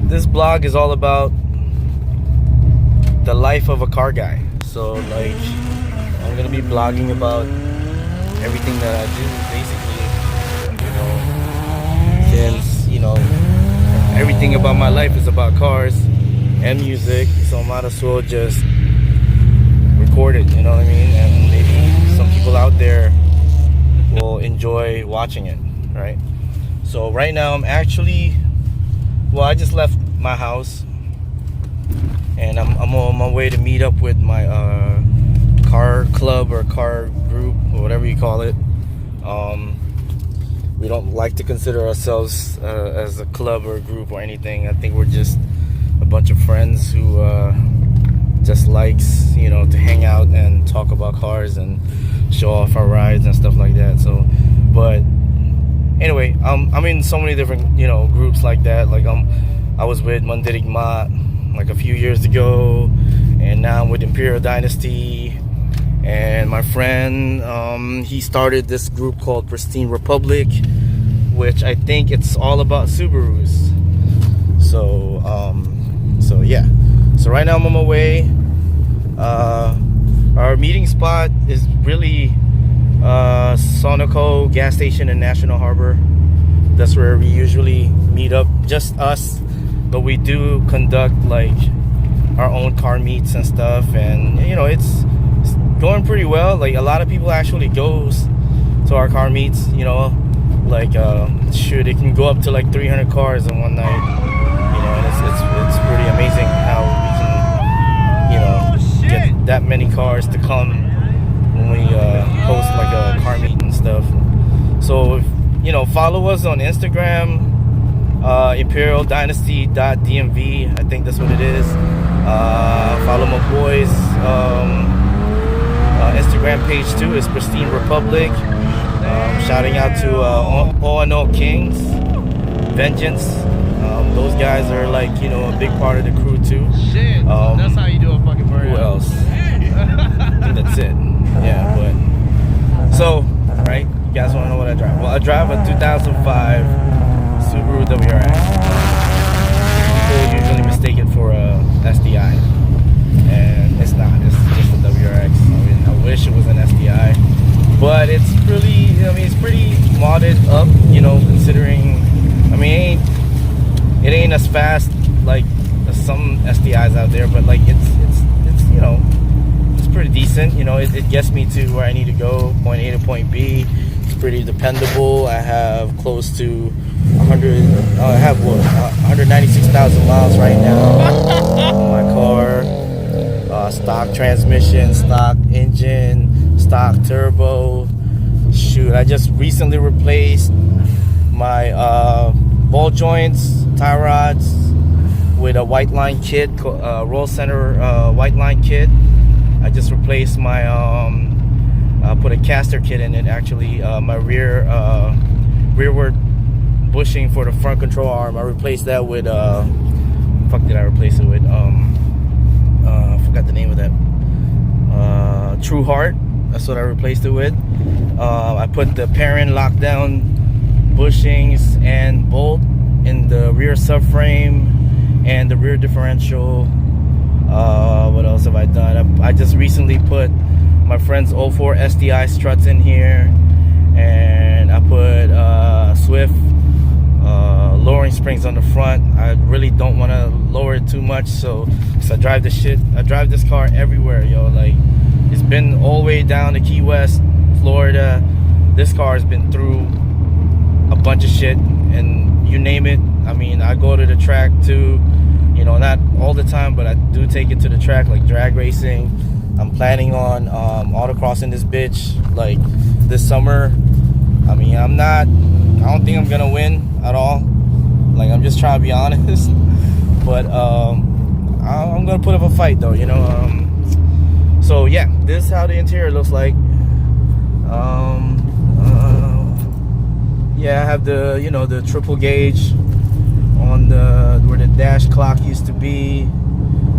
this blog is all about the life of a car guy. So like, I'm gonna be blogging about everything that I do, basically. Since everything about my life is about cars and music, so I might as well just record it. You know what I mean? And maybe some people out there will enjoy watching it, right? So right now I'm actually, I just left my house and I'm on my way to meet up with my car club or car group or whatever you call it. We don't like to consider ourselves as a club or a group or anything. I think we're just a bunch of friends who just likes, to hang out and talk about cars and show off our rides and stuff like that. So, but anyway, I'm in so many different, groups like that. Like I was with Mandirigma like a few years ago, and now I'm with Imperial Dynasty. And my friend, he started this group called Pristine Republic, which I think it's all about Subarus. So, yeah. So right now I'm on my way. Our meeting spot is really Sonoco gas station in National Harbor. That's where we usually meet up, just us. But we do conduct like our own car meets and stuff, and it's going pretty well. Like a lot of people actually goes to our car meets. Like shoot, it can go up to like 300 cars in one night. And it's pretty amazing how we can get that many cars to come when we host like a car meet and stuff. So follow us on Instagram, imperialdynasty.dmv. I think that's what it is. Follow my boys. Instagram page too is Pristine Republic. Shouting out to O&O Kings, Vengeance. Those guys are like a big part of the crew too. Shit, that's how you do a fucking burnout. Who else? I think that's it. Yeah, but so right, you guys want to know what I drive? Well, I drive a 2005 Subaru WRX. People usually mistake it for a SDI, and it's not. It's just a WRX. I wish it was an SDI, but it's really, it's pretty modded up, considering, it ain't as fast like some SDIs out there, but like it's pretty decent. It gets me to where I need to go, point A to point B. It's pretty dependable. I have close to 196,000 miles right now on my car. Stock transmission, stock engine, stock turbo. Shoot, I just recently replaced my ball joints, tie rods with a white line kit, roll center white line kit. I just replaced my put a caster kit in it actually. My rearward bushing for the front control arm, I replaced that with fuck did I replace it with? I forgot the name of that. True Heart. That's what I replaced it with. I put the parent lockdown bushings and bolt in the rear subframe and the rear differential. What else have I done? I just recently put my friend's 04 SDI struts in here, and I put Swift lowering springs on the front. I really don't want to lower it too much, so I drive this car everywhere, yo. Like, it's been all the way down to Key West, Florida. This car has been through a bunch of shit, and you name it. I go to the track too, not all the time, but I do take it to the track, like drag racing. I'm planning on autocrossing this bitch like this summer. I don't think I'm gonna win at all. Like, I'm just trying to be honest. But I'm gonna put up a fight though, So yeah, this is how the interior looks like. Yeah, I have the the triple gauge on where the dash clock used to be.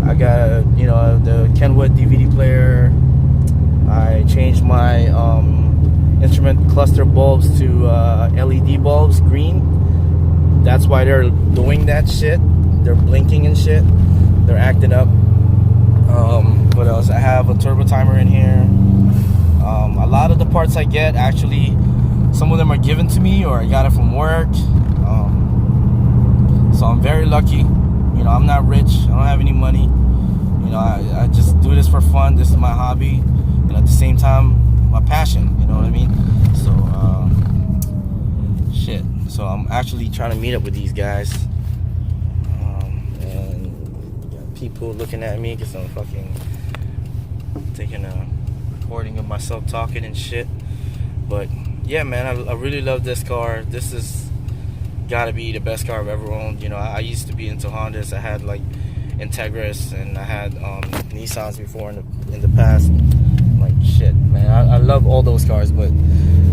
I got the Kenwood DVD player. I changed my instrument cluster bulbs to LED bulbs, green. That's why they're doing that shit. they're blinking and shit. They're acting up. What else? I have a turbo timer in here. A lot of the parts I get, actually, some of them are given to me or I got it from work. So I'm very lucky. You know, I'm not rich. I don't have any money. You know, I just do this for fun. This is my hobby, and at the same time, my passion. You know what I mean? So, shit. So I'm actually trying to meet up with these guys. And got people looking at me because I'm fucking taking a recording of myself talking and shit. But yeah, man, I really love this car. This is gotta be the best car I've ever owned. You know, I used to be into Hondas. I had like Integras and I had Nissans before in the past. Like shit, man, I love all those cars, but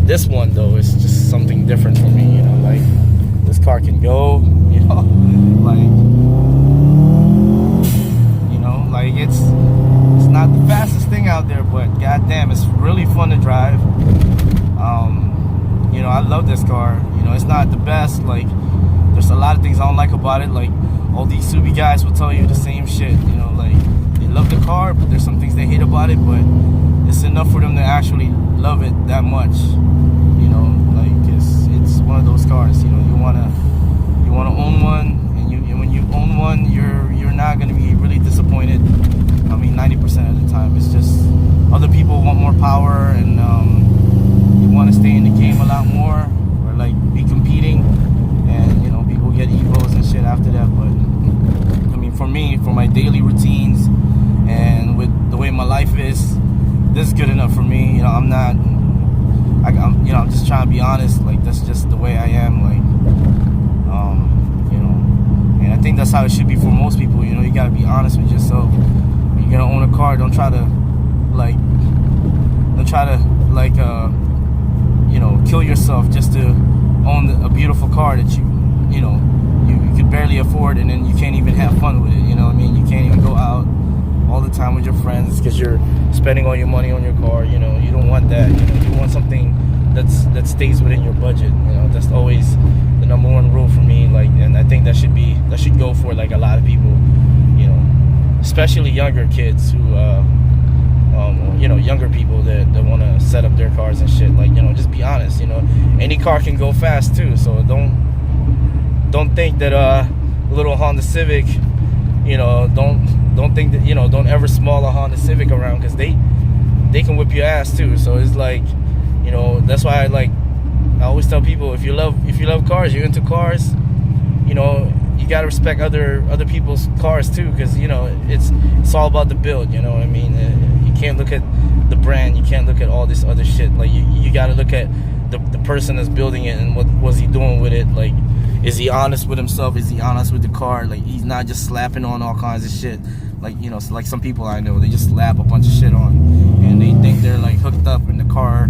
this one though is just something different for me. You know, like this car can go. You know, like it's not the fastest thing out there, but goddamn, it's really fun to drive. You know, I love this car. You know, it's not the best. Like, there's a lot of things I don't like about it. Like, all these Subi guys will tell you the same shit. You know, like, they love the car, but there's some things they hate about it. But it's enough for them to actually love it that much. You know, like, it's one of those cars. You know, you wanna own one, and when you own one, you're not gonna be really disappointed. I mean, 90% of the time, it's just other people want more power and want to stay in the game a lot more, or like be competing, and you know, people get Evos and shit after that. But I mean, for me, for my daily routines and with the way my life is, this is good enough for me. You know, I'm just trying to be honest. Like, that's just the way I am. Like, you know, and I think that's how it should be for most people. You know, you gotta be honest with yourself. When you're gonna own a car, don't try to you know, kill yourself just to own a beautiful car that you could barely afford, and then you can't even have fun with it. You know what I mean? You can't even go out all the time with your friends because you're spending all your money on your car. You know, you don't want that. You know, you want something that stays within your budget. You know, that's always the number one rule for me. Like, and I think that should go for like a lot of people. You know, especially younger kids who. You know, younger people that want to set up their cars and shit. Like, you know, just be honest. You know, any car can go fast too. So don't think that little Honda Civic. You know, don't think that, you know, don't ever small a Honda Civic around, because they can whip your ass too. So it's like, you know, that's why I always tell people, if you love cars, you're into cars, you know, you gotta respect other people's cars too, because you know it's all about the build. You know what I mean? You can't look at the brand, you can't look at all this other shit. Like, you gotta look at the person that's building it, and what was he doing with it. Like, is he honest with himself? Is he honest with the car? Like, he's not just slapping on all kinds of shit. Like, you know, like some people I know, they just slap a bunch of shit on, and they think they're like hooked up, in the car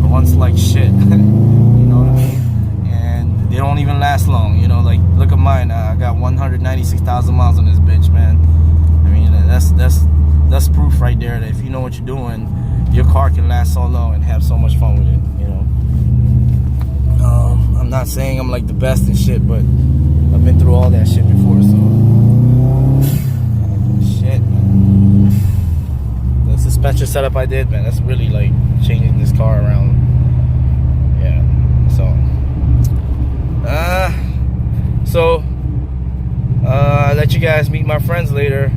runs like shit. You know what I mean? And they don't even last long. You know, like, look at mine. I got 196,000 miles on this bitch, man. I mean, that's proof right there that if you know what you're doing, your car can last so long and have so much fun with it. You know, I'm not saying I'm like the best and shit, but I've been through all that shit before. So shit, man. The suspension setup I did, man, that's really like changing this car around. Yeah. So I'll let you guys meet my friends later.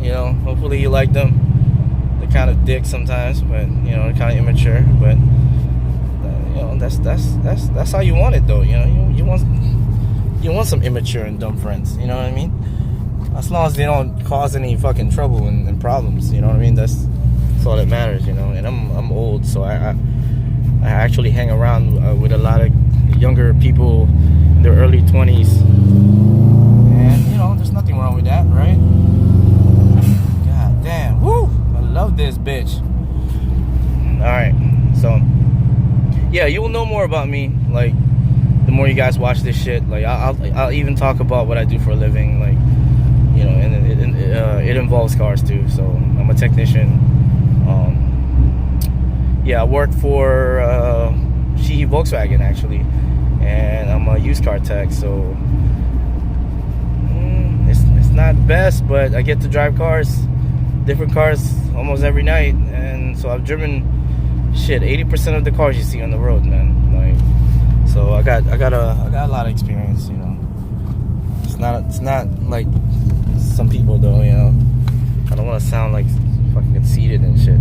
You know, hopefully you like them. They're kind of dicks sometimes, but you know, they're kind of immature. But you know, that's how you want it, though. You know, you want some immature and dumb friends. You know what I mean? As long as they don't cause any fucking trouble and problems. You know what I mean? That's all that matters. You know, and I'm old, so I actually hang around with a lot of younger people in their early 20s, and you know, there's nothing wrong with that, right? God damn, woo! I love this bitch. All right, so yeah, you will know more about me, like, the more you guys watch this shit. Like, I'll even talk about what I do for a living, like, you know, and it involves cars too. So I'm a technician. Yeah, I work for Sheehy Volkswagen actually, and I'm a used car tech. So not the best, but I get to drive cars, different cars, almost every night, and so I've driven 80% of the cars you see on the road, man. Like, so I got a lot of experience, you know. It's not like some people though, you know. I don't want to sound like fucking conceited and shit.